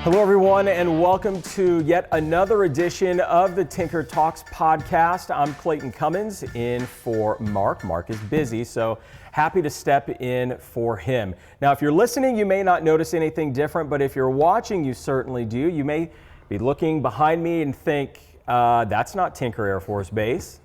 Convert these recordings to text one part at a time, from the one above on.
Hello, everyone, and welcome to yet another edition of the Tinker Talks podcast. I'm Clayton Cummins in for Mark. Mark is busy, so happy to step in for him. Now, if you're listening, you may not notice anything different, but if you're watching, you certainly do. You may be looking behind me and think, that's not Tinker Air Force Base.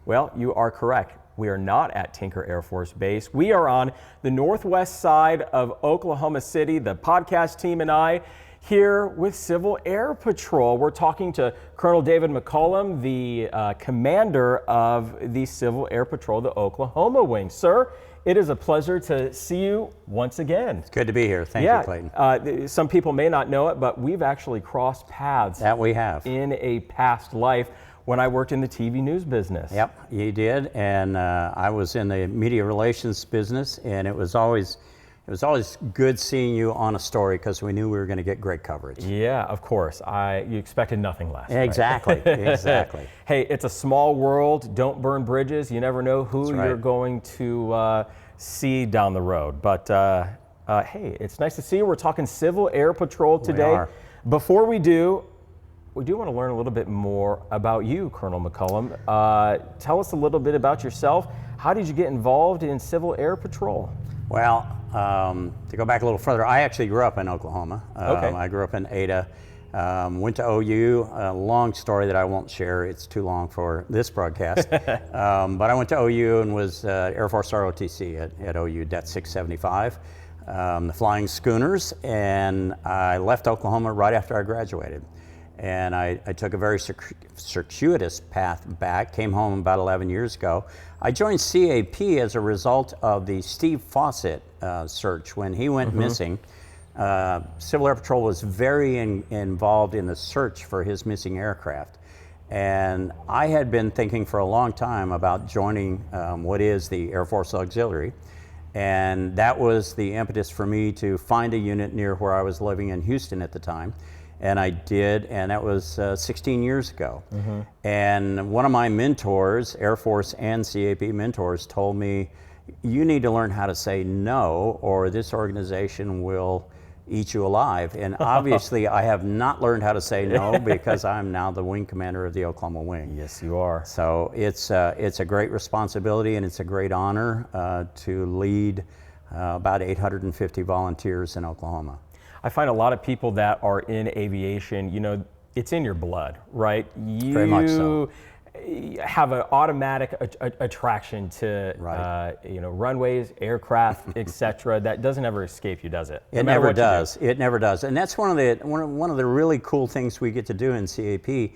Well, you are correct. We are not at Tinker Air Force Base. We are on the northwest side of Oklahoma City, the podcast team and I, here with Civil Air Patrol. We're talking to Colonel David McCollum, the commander of the Civil Air Patrol, the Oklahoma Wing. Sir, it is a pleasure to see you once again. It's good to be here. Thank you, Clayton. Some people may not know it, but we've actually crossed paths. That we have. In a past life when I worked in the TV news business. Yep, you did. And I was in the media relations business, and it was always good seeing you on a story because we knew we were going to get great coverage. Yeah, of course. You expected nothing less. Exactly, right? Exactly. Hey, it's a small world. Don't burn bridges. You never know who right. You're going to see down the road. But hey, it's nice to see you. We're talking Civil Air Patrol today. We are. Before we do want to learn a little bit more about you, Colonel McCollum. Tell us a little bit about yourself. How did you get involved in Civil Air Patrol? Well, to go back a little further, I actually grew up in Oklahoma. Okay. I grew up in Ada, went to OU, a long story that I won't share, it's too long for this broadcast. But I went to OU and was Air Force ROTC at OU, Det 675, the Flying Schooners, and I left Oklahoma right after I graduated. And I took a very circuitous path back, came home about 11 years ago. I joined CAP as a result of the Steve Fawcett search. When he went missing, Civil Air Patrol was very involved in the search for his missing aircraft. And I had been thinking for a long time about joining what is the Air Force Auxiliary. And that was the impetus for me to find a unit near where I was living in Houston at the time. And I did, and that was 16 years ago. And one of my mentors, Air Force and CAP mentors, told me, you need to learn how to say no, or this organization will eat you alive. And obviously, I have not learned how to say no because I'm now the wing commander of the Oklahoma Wing. Yes, you are. So it's a great responsibility, and it's a great honor to lead about 850 volunteers in Oklahoma. I find a lot of people that are in aviation, it's in your blood, right? Very much so. Have an automatic attraction to, runways, aircraft, etc. That doesn't ever escape you, does it? It never does. It never does. And that's one of the really cool things we get to do in CAP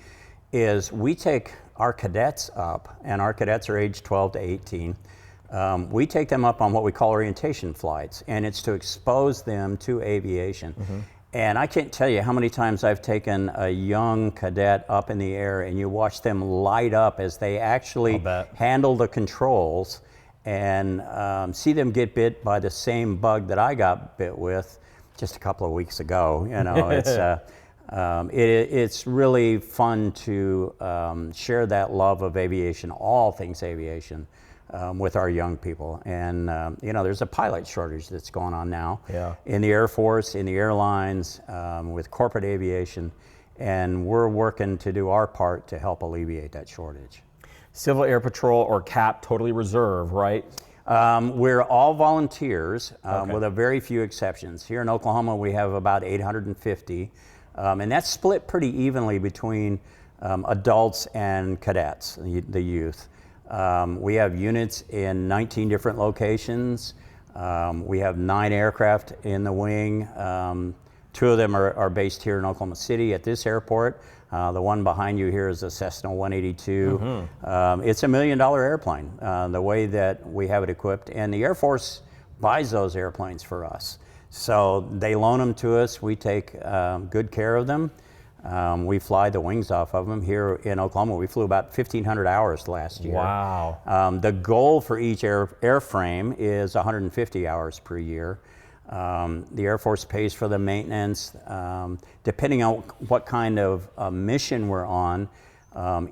is we take our cadets up, and our cadets are age 12 to 18. We take them up on what we call orientation flights, and it's to expose them to aviation. And I can't tell you how many times I've taken a young cadet up in the air and you watch them light up as they actually handle the controls and see them get bit by the same bug that I got bit with just a couple of weeks ago. It's really fun to share that love of aviation, all things aviation, with our young people. And there's a pilot shortage that's going on now in the Air Force, in the airlines, with corporate aviation, and we're working to do our part to help alleviate that shortage. Civil Air Patrol, or CAP, totally reserve, right? We're all volunteers, with a very few exceptions. Here in Oklahoma, we have about 850, and that's split pretty evenly between adults and cadets, the youth. We have units in 19 different locations. We have 9 aircraft in the wing. 2 of them are based here in Oklahoma City at this airport. The one behind you here is a Cessna 182. It's $1 million airplane, the way that we have it equipped. And the Air Force buys those airplanes for us. So they loan them to us. We take good care of them. We fly the wings off of them. Here in Oklahoma, we flew about 1,500 hours last year. Wow. The goal for each airframe is 150 hours per year. The Air Force pays for the maintenance. Depending on what kind of mission we're on,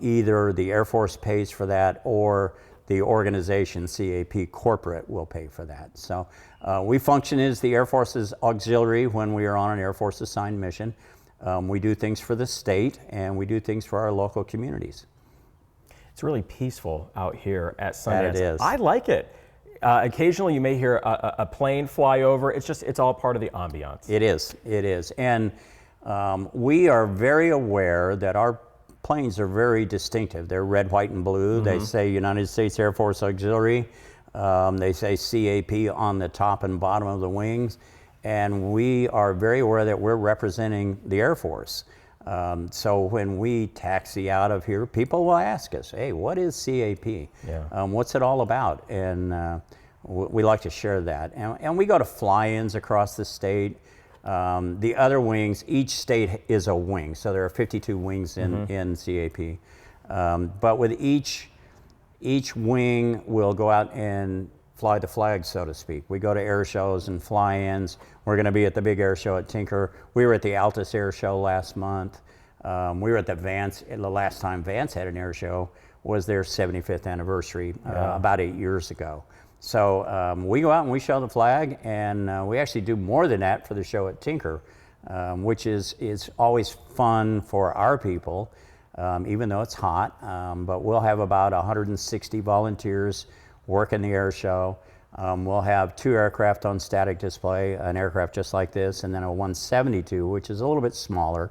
either the Air Force pays for that or the organization, CAP Corporate, will pay for that. So we function as the Air Force's auxiliary when we are on an Air Force assigned mission. We do things for the state, and we do things for our local communities. It's really peaceful out here at Sundance. That it is. I like it. Occasionally you may hear a plane fly over. It's all part of the ambiance. It is. And we are very aware that our planes are very distinctive. They're red, white, and blue. They say United States Air Force Auxiliary. They say CAP on the top and bottom of the wings. And we are very aware that we're representing the Air Force. So when we taxi out of here, people will ask us, hey, what is CAP? Yeah. What's it all about? And we like to share that. And we go to fly-ins across the state. The other wings, each state is a wing. So there are 52 wings in CAP. But with each wing will go out and fly the flag, so to speak. We go to air shows and fly-ins. We're going to be at the big air show at Tinker. We were at the Altus Air Show last month. We were at the Vance. The last time Vance had an air show was their 75th anniversary about 8 years ago. So we go out and we show the flag, and we actually do more than that for the show at Tinker, which is always fun for our people, even though it's hot. But we'll have about 160 volunteers working the air show. We'll have 2 aircraft on static display, an aircraft just like this, and then a 172, which is a little bit smaller.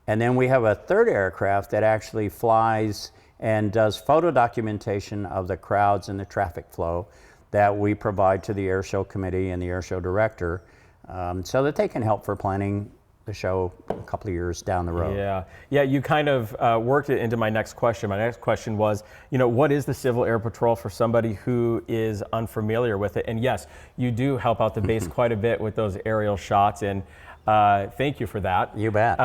And then we have a 3rd aircraft that actually flies and does photo documentation of the crowds and the traffic flow that we provide to the air show committee and the air show director, so that they can help for planning the show a couple of years down the road. Yeah. You kind of worked it into my next question. My next question was, what is the Civil Air Patrol for somebody who is unfamiliar with it? And yes, you do help out the base quite a bit with those aerial shots, and thank you for that. You bet.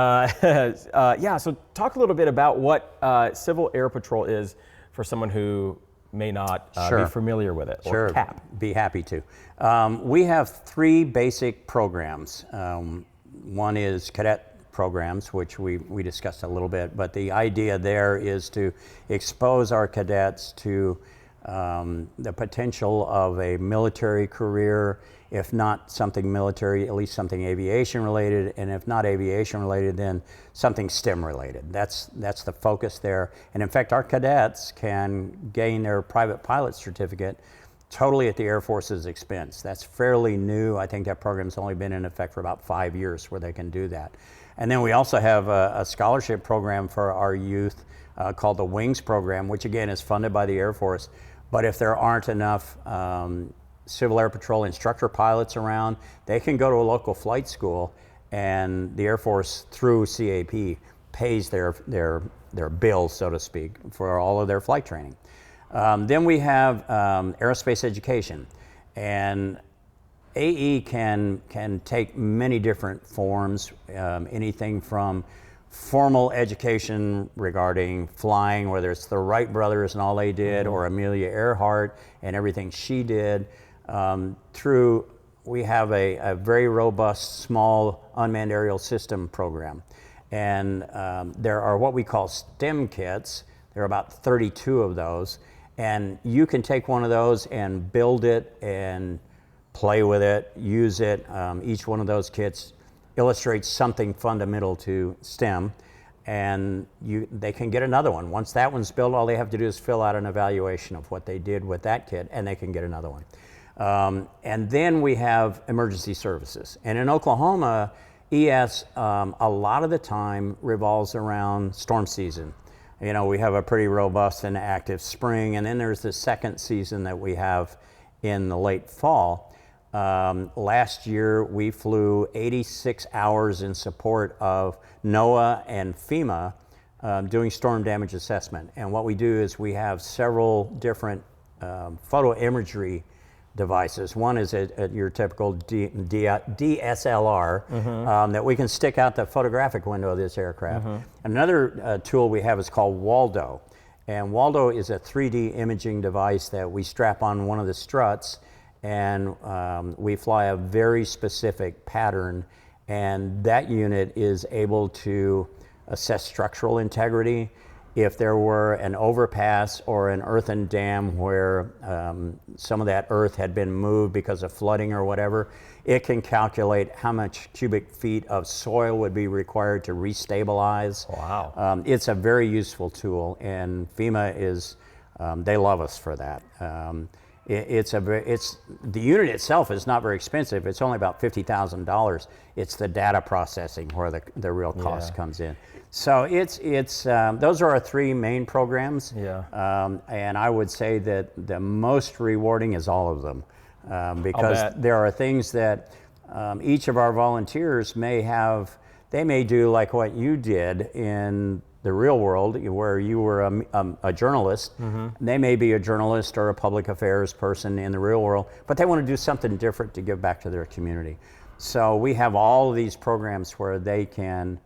So talk a little bit about what Civil Air Patrol is for someone who may not be familiar with it, or CAP. Be happy to. We have 3 basic programs. One is cadet programs, which we discussed a little bit, but the idea there is to expose our cadets to the potential of a military career, if not something military, at least something aviation related, and if not aviation related, then something STEM related. That's the focus there. And in fact, our cadets can gain their private pilot certificate totally at the Air Force's expense. That's fairly new. I think that program's only been in effect for about 5 years where they can do that. And then we also have a scholarship program for our youth called the Wings program, which again is funded by the Air Force. But if there aren't enough Civil Air Patrol instructor pilots around, they can go to a local flight school, and the Air Force through CAP pays their bill, so to speak, for all of their flight training. Then we have aerospace education, and AE can take many different forms, anything from formal education regarding flying, whether it's the Wright brothers and all they did, or Amelia Earhart and everything she did, through we have a very robust small unmanned aerial system program. And there are what we call STEM kits. There are about 32 of those. And you can take one of those and build it and play with it, use it. Each one of those kits illustrates something fundamental to STEM, and they can get another one. Once that one's built, all they have to do is fill out an evaluation of what they did with that kit, and they can get another one. And then we have emergency services. And in Oklahoma, ES a lot of the time revolves around storm season. We have a pretty robust and active spring, and then there's the second season that we have in the late fall. Last year, we flew 86 hours in support of NOAA and FEMA doing storm damage assessment. And what we do is we have several different photo imagery devices. One is your typical DSLR that we can stick out the photographic window of this aircraft. Another tool we have is called Waldo. And Waldo is a 3D imaging device that we strap on one of the struts, and we fly a very specific pattern, and that unit is able to assess structural integrity. if there were an overpass or an earthen dam where some of that earth had been moved because of flooding or whatever, it can calculate how much cubic feet of soil would be required to restabilize. Wow. It's a very useful tool, and FEMA is, they love us for that. The unit itself is not very expensive. It's only about $50,000. It's the data processing where the real cost comes in. So those are our three main programs. Yeah. And I would say that the most rewarding is all of them, because there are things that each of our volunteers may have. They may do like what you did in the real world, where you were a journalist. They may be a journalist or a public affairs person in the real world, but they want to do something different to give back to their community. So we have all of these programs where they can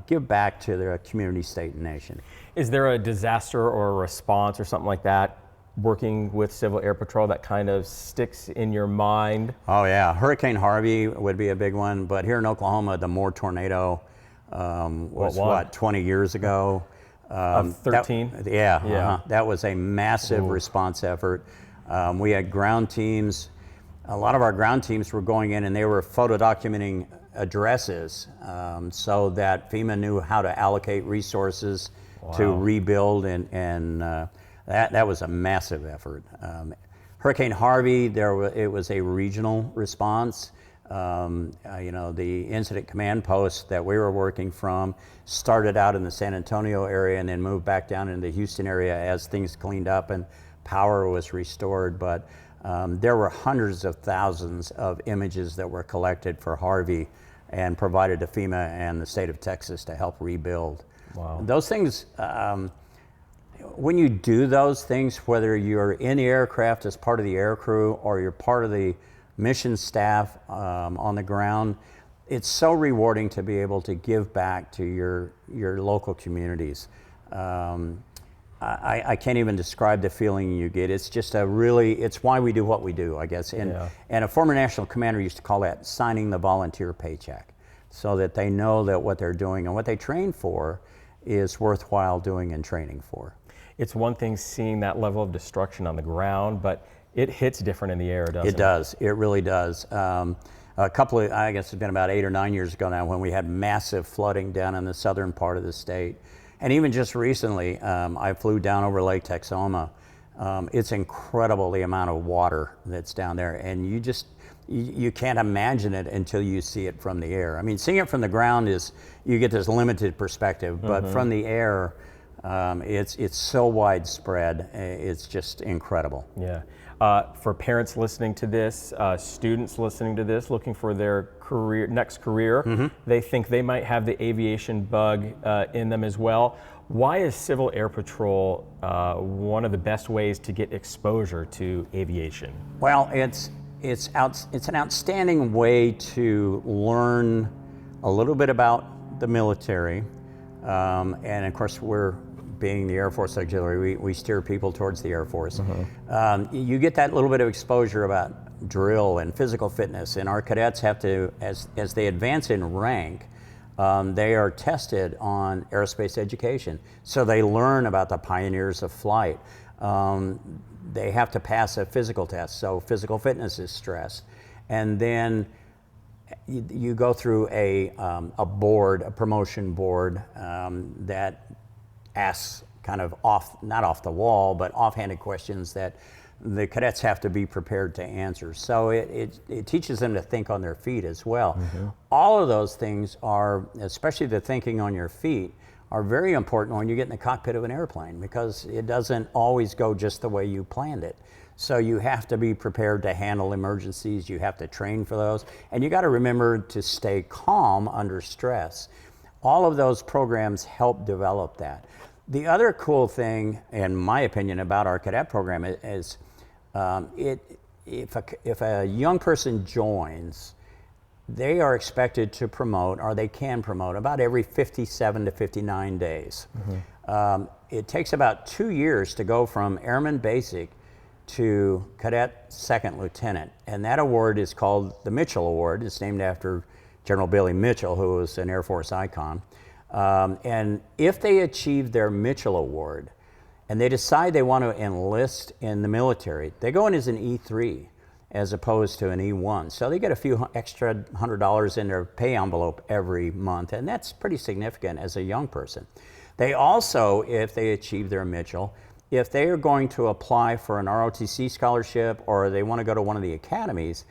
give back to their community, state, and nation. Is there a disaster or a response or something like that working with Civil Air Patrol that kind of sticks in your mind? Oh yeah, Hurricane Harvey would be a big one, but here in Oklahoma, the Moore tornado was 20 years ago. Of 13? That was a massive response effort. We had ground teams. A lot of our ground teams were going in and they were photo documenting addresses so that FEMA knew how to allocate resources to rebuild, and that was a massive effort. Hurricane Harvey, it was a regional response. The incident command post that we were working from started out in the San Antonio area and then moved back down into the Houston area as things cleaned up and power was restored. But there were hundreds of thousands of images that were collected for Harvey and provided to FEMA and the state of Texas to help rebuild. Wow. Those things, when you do those things, whether you're in the aircraft as part of the air crew or you're part of the mission staff on the ground, it's so rewarding to be able to give back to your local communities. I can't even describe the feeling you get. It's just it's why we do what we do, I guess. And a former national commander used to call that signing the volunteer paycheck, so that they know that what they're doing and what they train for is worthwhile doing and training for. It's one thing seeing that level of destruction on the ground, but it hits different in the air, doesn't it? It does. It really does. I guess it's been about 8 or 9 years ago now, when we had massive flooding down in the southern part of the state. And even just recently, I flew down over Lake Texoma. It's incredible the amount of water that's down there, and you can't imagine it until you see it from the air. I mean, seeing it from the ground you get this limited perspective, but from the air, it's so widespread. It's just incredible. Yeah. For parents listening to this, students listening to this, looking for their next career, they think they might have the aviation bug in them as well. Why is Civil Air Patrol one of the best ways to get exposure to aviation? Well, it's an outstanding way to learn a little bit about the military, and of course being the Air Force Auxiliary, we steer people towards the Air Force. You get that little bit of exposure about drill and physical fitness, and our cadets have to, as they advance in rank, they are tested on aerospace education. So they learn about the pioneers of flight. They have to pass a physical test, so physical fitness is stressed. And then you go through a promotion board that asks kind of not off the wall, but offhanded questions that the cadets have to be prepared to answer. So it teaches them to think on their feet as well. All of those things are, especially the thinking on your feet, are very important when you get in the cockpit of an airplane, because it doesn't always go just the way you planned it. So you have to be prepared to handle emergencies, you have to train for those, and you got to remember to stay calm under stress. All of those programs help develop that. The other cool thing, in my opinion, about our cadet program is if a young person joins, they are expected to promote, or they can promote, about every 57 to 59 days. It takes about 2 years to go from Airman Basic to Cadet Second Lieutenant, and that award is called the Mitchell Award. It's named after General Billy Mitchell, who was an Air Force icon. And if they achieve their Mitchell Award and they decide they want to enlist in the military, they go in as an E3 as opposed to an E1. So they get a few extra $100 in their pay envelope every month, and that's pretty significant as a young person. They also, if they achieve their Mitchell, if they are going to apply for an ROTC scholarship or they want to go to one of the academies,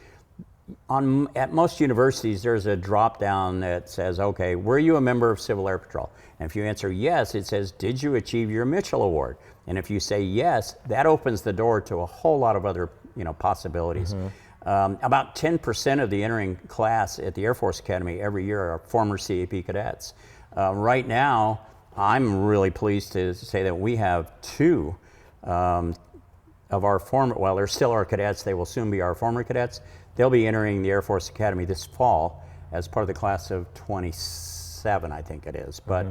at most universities, there's a drop down that says, okay, were you a member of Civil Air Patrol? And if you answer yes, it says, did you achieve your Mitchell Award? And if you say yes, that opens the door to a whole lot of other possibilities. About 10% of the entering class at the Air Force Academy every year are former CAP cadets. Right now, I'm really pleased to say that we have two of our former, well, they're still our cadets, they will soon be our former cadets. They'll be entering the Air Force Academy this fall as part of the class of 27, I think it is. But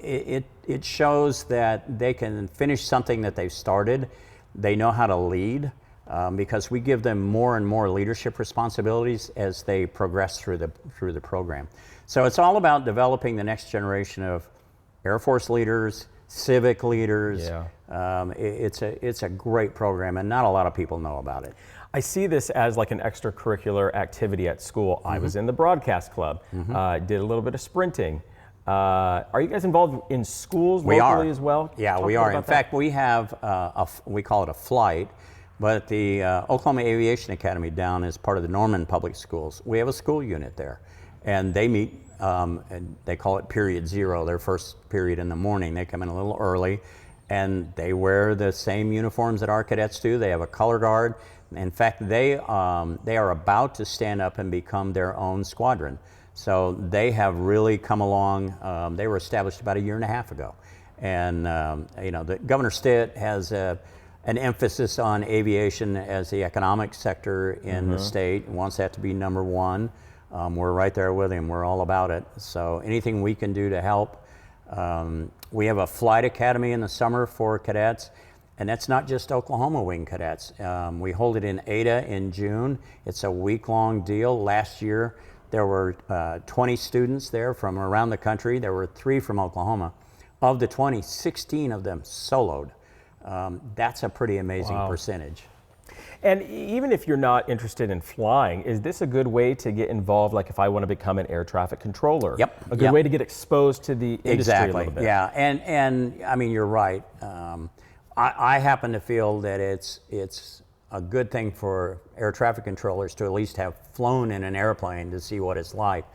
it shows that they can finish something that they've started. They know how to lead because we give them more and more leadership responsibilities as they progress through the program. So it's all about developing the next generation of Air Force leaders, civic leaders. Yeah. It's a great program, and not a lot of people know about it. I see this as like an extracurricular activity at school. I was in the broadcast club, did a little bit of sprinting. Are you guys involved in schools locally as well? Yeah, we are. In fact, we have, we call it a flight, but the Oklahoma Aviation Academy down is part of the Norman Public Schools. We have a school unit there, and they meet, and they call it period 0, their first period in the morning. They come in a little early, and they wear the same uniforms that our cadets do. They have a color guard. In fact, they are about to stand up and become their own squadron. So they have really come along. They were established about 1.5 years ago. And the Governor Stitt has an emphasis on aviation as the economic sector in the state, wants that to be number one. We're right there with him. We're all about it. So anything we can do to help. We have a flight academy in the summer for cadets. And that's not just Oklahoma Wing cadets. We hold it in Ada in June. It's a week-long deal. Last year, there were 20 students there from around the country. There were 3 from Oklahoma. Of the 20, 16 of them soloed. That's a pretty amazing percentage. And even if you're not interested in flying, is this a good way to get involved, like if I want to become an air traffic controller? Yep. A good way to get exposed to the industry exactly. a little bit. Yeah, and I mean, you're right. I happen to feel that it's a good thing for air traffic controllers to at least have flown in an airplane to see what it's like.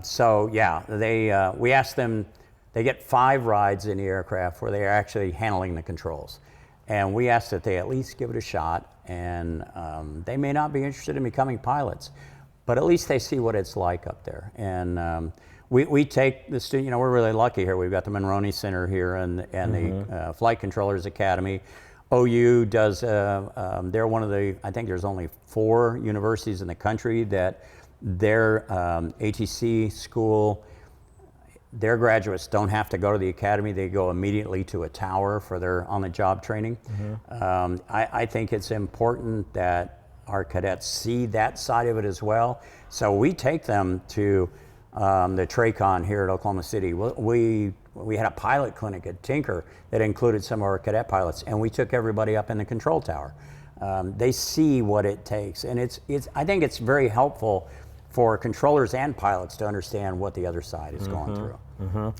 So yeah, we ask them, they get 5 rides in the aircraft where they're actually handling the controls. And we ask that they at least give it a shot, and they may not be interested in becoming pilots, but at least they see what it's like up there. And we take the student, we're really lucky here. We've got the Monroney Center here and the Flight Controllers Academy. OU does, they're one of the, I think there's only 4 universities in the country that their ATC school, their graduates don't have to go to the academy. They go immediately to a tower for their on-the-job training. I think it's important that our cadets see that side of it as well. So we take them to the TRACON here at Oklahoma City. We had a pilot clinic at Tinker that included some of our cadet pilots, and we took everybody up in the control tower. They see what it takes, and I think it's very helpful for controllers and pilots to understand what the other side is going through.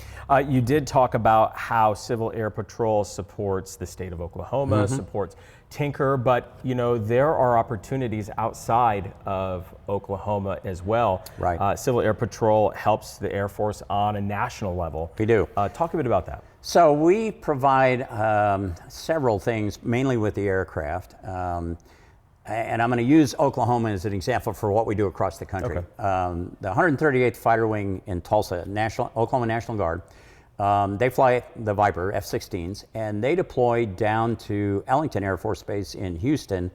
You did talk about how Civil Air Patrol supports the state of Oklahoma, supports Tinker, but there are opportunities outside of Oklahoma as well. Right. Civil Air Patrol helps the Air Force on a national level. We do. Talk a bit about that. So we provide several things, mainly with the aircraft. And I'm going to use Oklahoma as an example for what we do across the country. Okay. The 138th Fighter Wing in Tulsa, Oklahoma National Guard, they fly the Viper F-16s, and they deploy down to Ellington Air Force Base in Houston,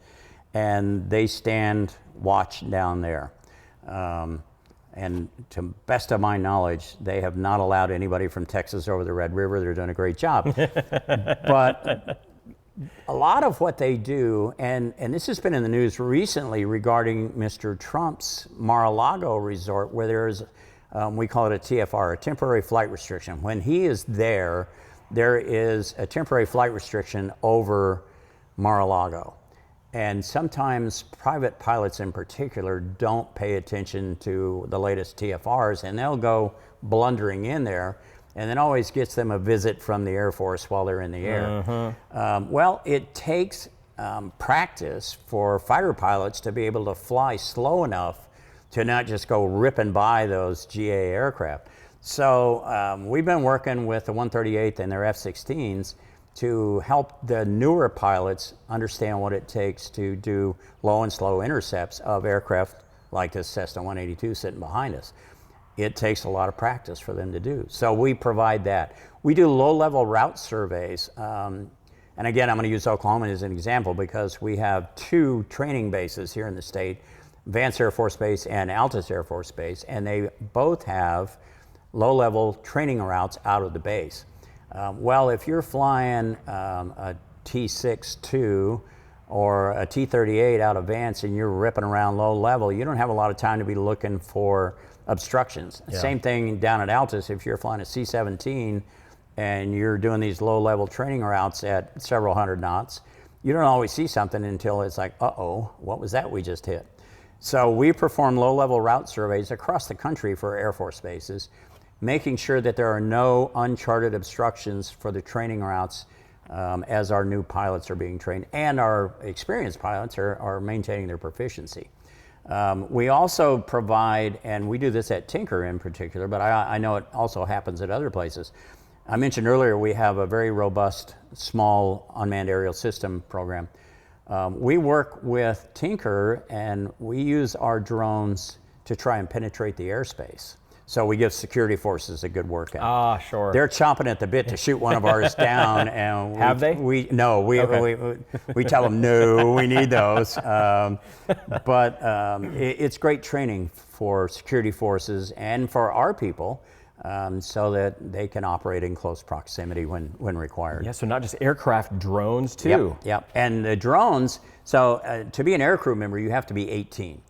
and they stand watch down there. And to best of my knowledge, they have not allowed anybody from Texas over the Red River. They're doing a great job. But a lot of what they do, and this has been in the news recently regarding Mr. Trump's Mar-a-Lago resort, where there's we call it a TFR, a temporary flight restriction. When he is there, there is a temporary flight restriction over Mar-a-Lago. And sometimes private pilots in particular don't pay attention to the latest TFRs, and they'll go blundering in there, and it always gets them a visit from the Air Force while they're in the air. Well, it takes practice for fighter pilots to be able to fly slow enough to not just go ripping by those GA aircraft. So we've been working with the 138th and their F-16s to help the newer pilots understand what it takes to do low and slow intercepts of aircraft like this Cessna 182 sitting behind us. It takes a lot of practice for them to do. So we provide that. We do low-level route surveys. And again, I'm going to use Oklahoma as an example because we have 2 training bases here in the state, Vance Air Force Base and Altus Air Force Base, and they both have low-level training routes out of the base. Well, if you're flying a T-6-2 or a T-38 out of Vance and you're ripping around low level, you don't have a lot of time to be looking for obstructions. Yeah. Same thing down at Altus. If you're flying a C-17 and you're doing these low-level training routes at several hundred knots, you don't always see something until it's like, uh-oh, what was that we just hit? So we perform low-level route surveys across the country for Air Force bases, making sure that there are no uncharted obstructions for the training routes as our new pilots are being trained, and our experienced pilots are maintaining their proficiency. We also provide, and we do this at Tinker in particular, but I know it also happens at other places. I mentioned earlier we have a very robust small unmanned aerial system program. We work with Tinker and we use our drones to try and penetrate the airspace. So we give security forces a good workout. Ah, sure. They're chomping at the bit to shoot one of ours down, and have they? We tell them no, we need those. It's great training for security forces and for our people, so that they can operate in close proximity when required. Yeah. So not just aircraft, drones too. Yep. And the drones. So to be an aircrew member, you have to be 18.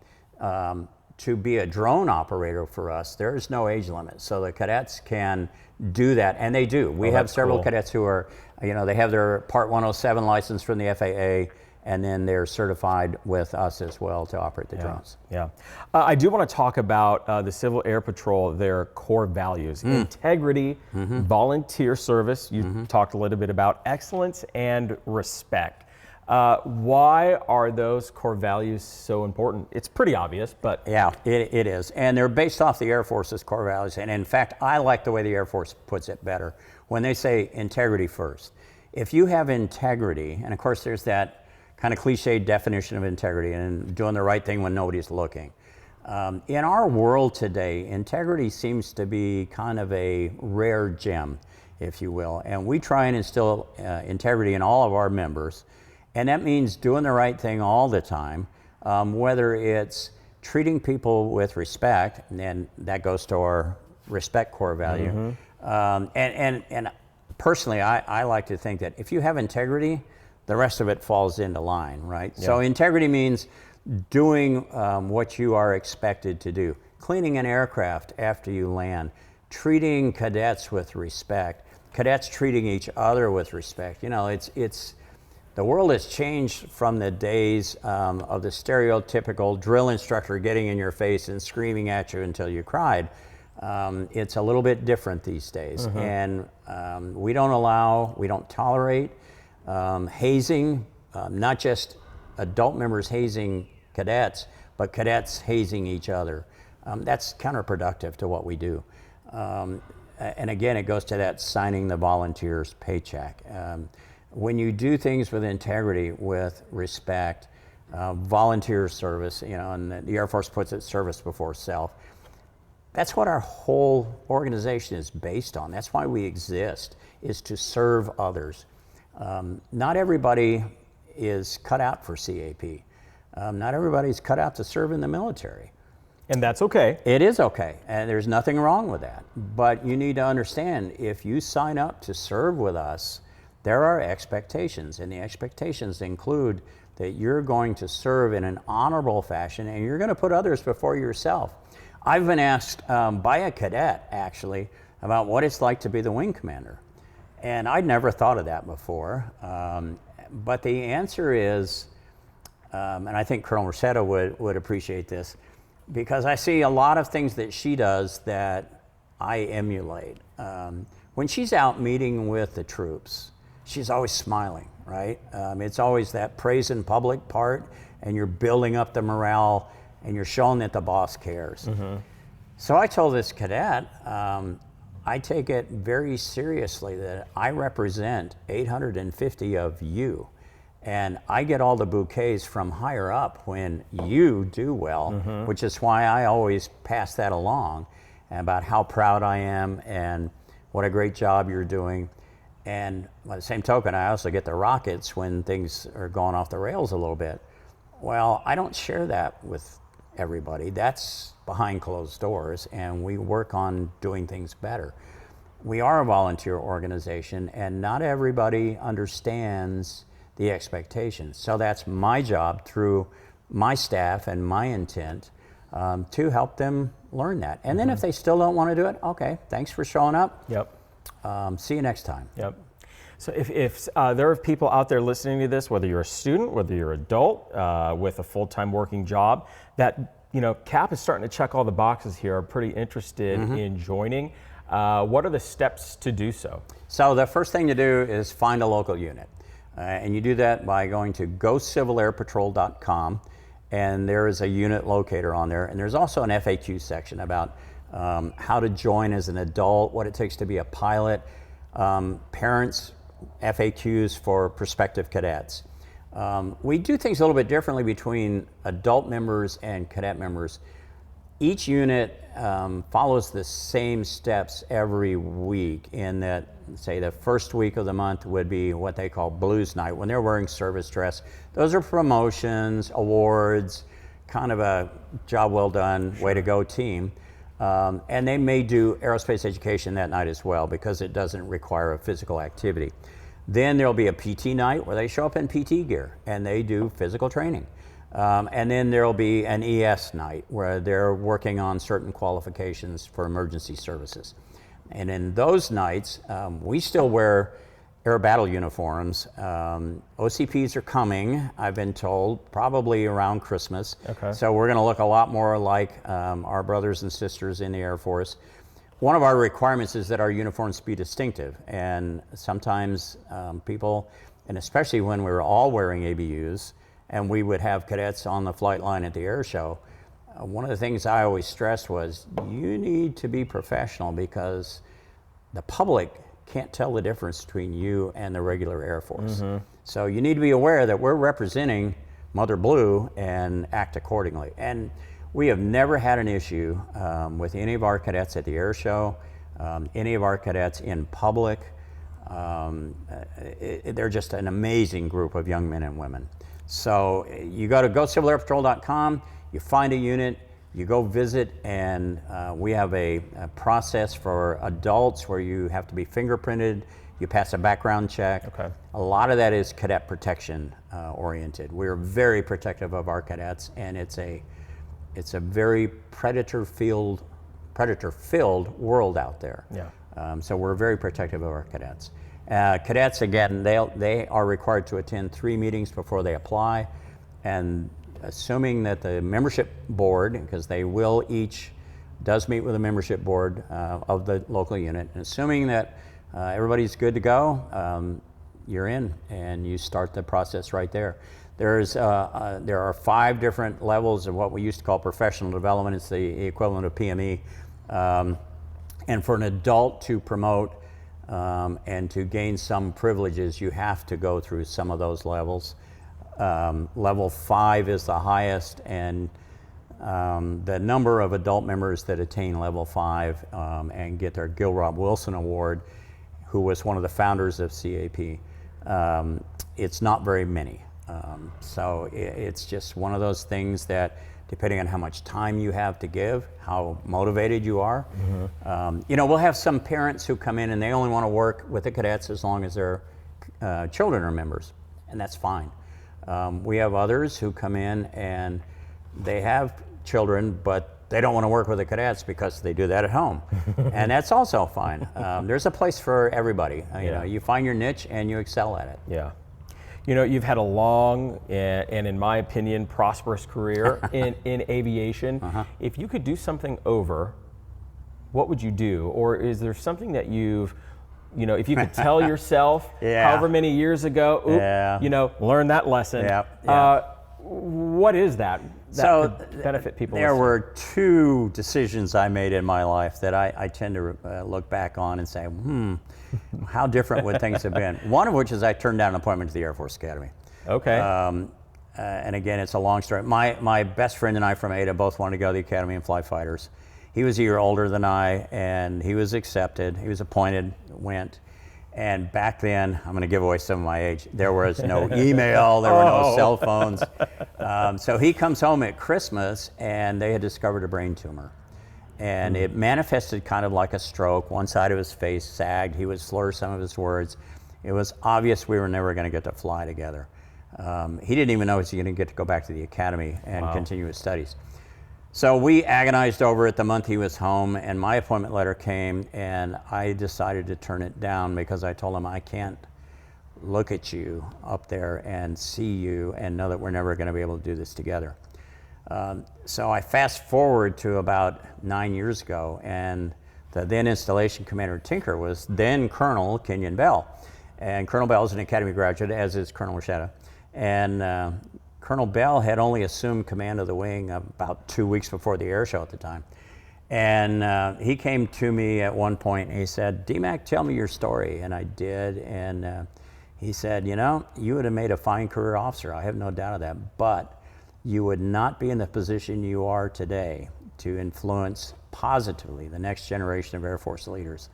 To be a drone operator for us, there is no age limit. So the cadets can do that, and they do. We have several cadets who are, they have their Part 107 license from the FAA, and then they're certified with us as well to operate the drones. Yeah. I do want to talk about the Civil Air Patrol, their core values, integrity, volunteer service. You talked a little bit about excellence and respect. Why are those core values so important? It's pretty obvious, but... Yeah, it is. And they're based off the Air Force's core values. And in fact, I like the way the Air Force puts it better when they say integrity first. If you have integrity, and of course there's that kind of cliched definition of integrity and doing the right thing when nobody's looking. In our world today, integrity seems to be kind of a rare gem, if you will. And we try and instill integrity in all of our members. And that means doing the right thing all the time, whether it's treating people with respect, and that goes to our respect core value. And personally, I like to think that if you have integrity, the rest of it falls into line, right? Yeah. So integrity means doing what you are expected to do. Cleaning an aircraft after you land, treating cadets with respect, cadets treating each other with respect. The world has changed from the days of the stereotypical drill instructor getting in your face and screaming at you until you cried. It's a little bit different these days. And we don't tolerate hazing, not just adult members hazing cadets, but cadets hazing each other. That's counterproductive to what we do. And again, it goes to that signing the volunteer's paycheck. When you do things with integrity, with respect, volunteer service, and the Air Force puts it service before self, that's what our whole organization is based on. That's why we exist, is to serve others. Not everybody is cut out for CAP. Not everybody's cut out to serve in the military. And that's okay. It is okay, and there's nothing wrong with that. But you need to understand, if you sign up to serve with us, there are expectations, and the expectations include that you're going to serve in an honorable fashion and you're going to put others before yourself. I've been asked by a cadet, actually, about what it's like to be the wing commander. And I'd never thought of that before. But the answer is, and I think Colonel Rosetta would appreciate this, because I see a lot of things that she does that I emulate. When she's out meeting with the troops, she's always smiling, right? It's always that praise in public part, and you're building up the morale, and you're showing that the boss cares. Mm-hmm. So I told this cadet, I take it very seriously that I represent 850 of you, and I get all the bouquets from higher up when you do well, mm-hmm. which is why I always pass that along about how proud I am and what a great job you're doing. And by the same token, I also get the rockets when things are going off the rails a little bit. Well, I don't share that with everybody. That's behind closed doors, and we work on doing things better. We are a volunteer organization, and not everybody understands the expectations. So that's my job through my staff and my intent to help them learn that. And then if they still don't want to do it, okay, thanks for showing up. Yep. See you next time. Yep. So if there are people out there listening to this, whether you're a student, whether you're an adult with a full-time working job, that, you know, CAP is starting to check all the boxes here, are pretty interested mm-hmm. in joining. What are the steps to do so? So the first thing to do is find a local unit. And you do that by going to gocivilairpatrol.com, and there is a unit locator on there. And there's also an FAQ section about how to join as an adult, what it takes to be a pilot, parents, FAQs for prospective cadets. We do things a little bit differently between adult members and cadet members. Each unit follows the same steps every week in that, say, the first week of the month would be what they call blues night, when they're wearing service dress. Those are promotions, awards, kind of a job well done, way to go team. And they may do aerospace education that night as well, because it doesn't require a physical activity. Then there'll be a PT night where they show up in PT gear and they do physical training. And then there'll be an ES night where they're working on certain qualifications for emergency services. And in those nights, we still wear air battle uniforms. OCPs are coming, I've been told, probably around Christmas. Okay. So we're going to look a lot more like our brothers and sisters in the Air Force. One of our requirements is that our uniforms be distinctive. And sometimes people, and especially when we were all wearing ABUs, and we would have cadets on the flight line at the air show, one of the things I always stressed was you need to be professional, because the public can't tell the difference between you and the regular Air Force. Mm-hmm. So you need to be aware that we're representing Mother Blue and act accordingly. And we have never had an issue with any of our cadets at the air show, any of our cadets in public. They're just an amazing group of young men and women. So you go to gocivilairpatrol.com, you find a unit, you go visit, and we have a process for adults where you have to be fingerprinted, you pass a background check. Okay. A lot of that is cadet protection oriented. We're very protective of our cadets, and it's a very predator-filled world out there. Yeah. So we're very protective of our cadets. Cadets, again, they are required to attend 3 meetings before they apply, and assuming that the membership board, because they will each does meet with a membership board of the local unit, and assuming that everybody's good to go, you're in and you start the process right there. There are 5 different levels of what we used to call professional development. It's the equivalent of PME, and for an adult to promote and to gain some privileges, you have to go through some of those levels. Level 5 is the highest, and the number of adult members that attain level 5 and get their Gil Rob Wilson Award, who was one of the founders of CAP, it's not very many. So it's just one of those things that, depending on how much time you have to give, how motivated you are. Mm-hmm. We'll have some parents who come in and they only want to work with the cadets as long as their children are members, and that's fine. We have others who come in and they have children, but they don't want to work with the cadets because they do that at home. And that's also fine. There's a place for everybody. You know, you find your niche and you excel at it. Yeah. You know, you've had a long and in my opinion, prosperous career in aviation. If you could do something over, what would you do? Or is there something that you know, if you could tell yourself however many years ago, you know, learn that lesson. What is that could benefit people? There were two decisions I made in my life that I tend to look back on and say, how different would things have been? One of which is I turned down an appointment to the Air Force Academy. Okay. And again, it's a long story. My best friend and I from Ada both wanted to go to the Academy and fly fighters. He was a year older than I, and he was accepted. He was appointed, went. And back then, I'm going to give away some of my age, there was no email, there were no cell phones. So he comes home at Christmas, and they had discovered a brain tumor. And it manifested kind of like a stroke. One side of his face sagged. He would slur some of his words. It was obvious we were never going to get to fly together. He didn't even know he was going to get to go back to the academy and continue his studies. So we agonized over it the month he was home, and my appointment letter came, and I decided to turn it down because I told him I can't look at you up there and see you and know that we're never going to be able to do this together. So I fast forward to about 9 years ago, and the then installation commander Tinker was then Colonel Kenyon Bell. And Colonel Bell is an Academy graduate, as is Colonel Rashada. And Colonel Bell had only assumed command of the wing about 2 weeks before the air show at the time. And he came to me at one point and he said, "D-Mac, tell me your story." And I did. And he said, "You know, you would have made a fine career officer. I have no doubt of that. But you would not be in the position you are today to influence positively the next generation of Air Force leaders."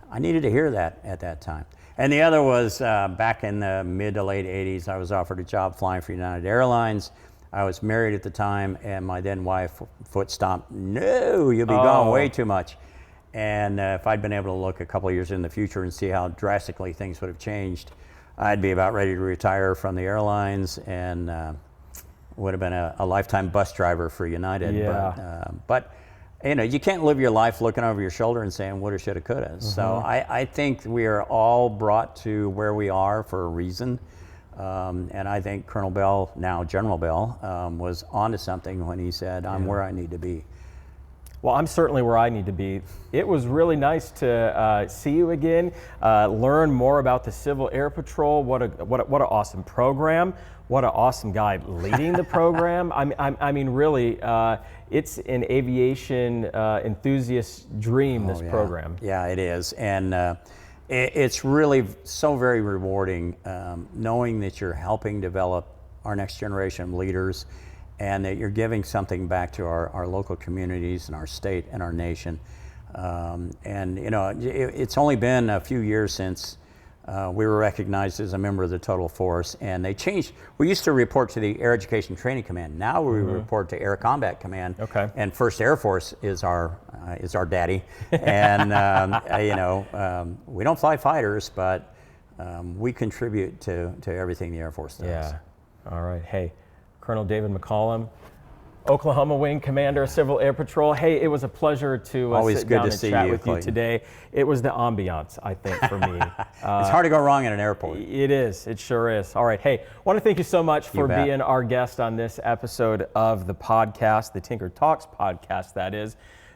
I needed to hear that at that time. And the other was back in the mid to late 80s, I was offered a job flying for United Airlines. I was married at the time, and my then wife foot stomped, "No, you'll be gone way too much." And if I'd been able to look a couple of years in the future and see how drastically things would have changed, I'd be about ready to retire from the airlines and would have been a lifetime bus driver for United. But you know, you can't live your life looking over your shoulder and saying woulda, shoulda, coulda. So I think we are all brought to where we are for a reason. And I think Colonel Bell, now General Bell, was onto something when he said, "I'm where I need to be." Well, I'm certainly where I need to be. It was really nice to see you again, learn more about the Civil Air Patrol. What an awesome program. What an awesome guy leading the program. I mean, really, it's an aviation enthusiast dream, this program. Yeah, it is. And it's really so very rewarding knowing that you're helping develop our next generation of leaders and that you're giving something back to our local communities and our state and our nation. And you know, it's only been a few years since we were recognized as a member of the Total Force, and they changed. We used to report to the Air Education Training Command. Now we report to Air Combat Command. Okay. And First Air Force is our daddy. And you know, we don't fly fighters, but we contribute to everything the Air Force does. Yeah. All right. Hey, Colonel David McCollum, Oklahoma Wing Commander of Civil Air Patrol. Hey, it was a pleasure to sit down and chat with you today. It was the ambiance, I think, for me. It's hard to go wrong in an airport. It is. It sure is. All right. Hey, I want to thank you so much for being our guest on this episode of the podcast, the Tinker Talks podcast, that is.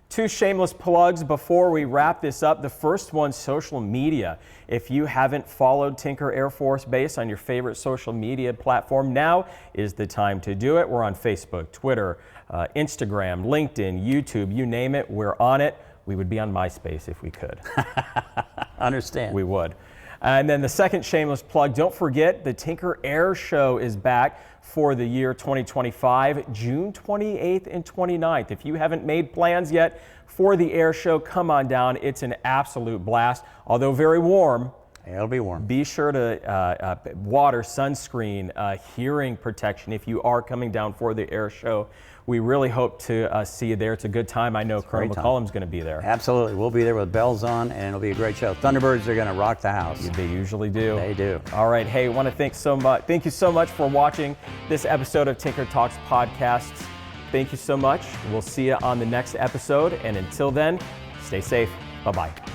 Two shameless plugs before we wrap this up. The first one, social media. If you haven't followed Tinker Air Force Base on your favorite social media platform, now is the time to do it. We're on Facebook, Twitter, Instagram, LinkedIn, YouTube, you name it, we're on it. We would be on MySpace if we could. Understand. We would. And then the second shameless plug, don't forget the Tinker Air Show is back for the year 2025, June 28th and 29th. If you haven't made plans yet for the air show, come on down. It's an absolute blast, although very warm. It'll be warm. Be sure to water, sunscreen, hearing protection if you are coming down for the air show. We really hope to see you there. It's a good time. I know Colonel McCollum's going to be there. Absolutely. We'll be there with bells on, and it'll be a great show. Thunderbirds are going to rock the house. They usually do. They do. All right. Hey, want to thank you so much for watching this episode of Tinker Talks podcast. thank you so much. We'll see you on the next episode. And until then, stay safe. Bye-bye.